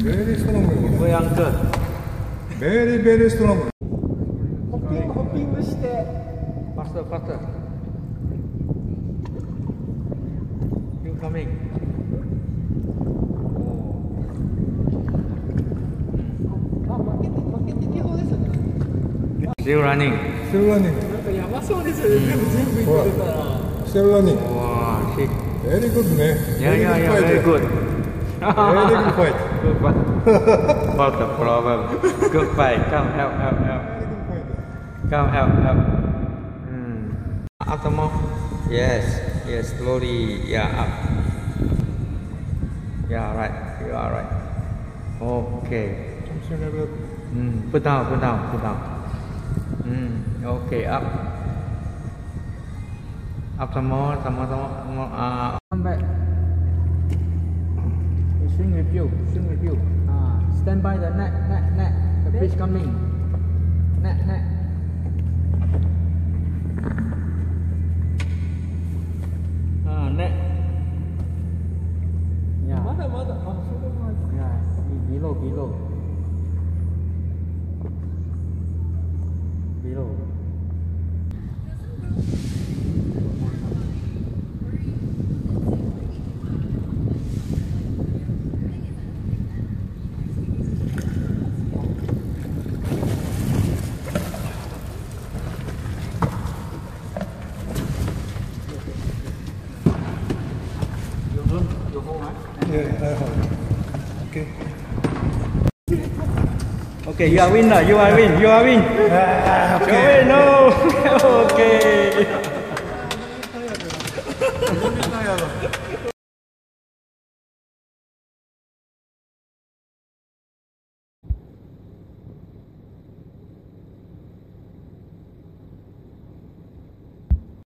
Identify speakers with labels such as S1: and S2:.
S1: Very strong.
S2: Very uncle.
S1: Very, very strong.
S2: Hopping して。Faster, faster. You coming. Still running.
S1: Still running.
S3: なんかやばそうですよね。全部行ってたら。
S1: Still running.
S2: Wow, shit.
S1: Very good, man.
S2: Yeah, yeah, yeah, very good.
S1: Very good fight.
S2: Good fight. What's the problem? Good fight. Come, help. Come, help. Up some more. Yes, slowly. Yeah, up. Yeah, right. You are right. Okay. Put down. Okay, up. Up some more. Come back. Swing with you. Stand by the net. The fish coming. Net. Net. Yeah.
S3: まだまだ。あ、それも。
S2: Yeah. Below. You hold, right?
S1: Yeah, I hold. Okay.
S2: Okay, you are winner. You are win.
S1: Okay.
S2: No. Okay.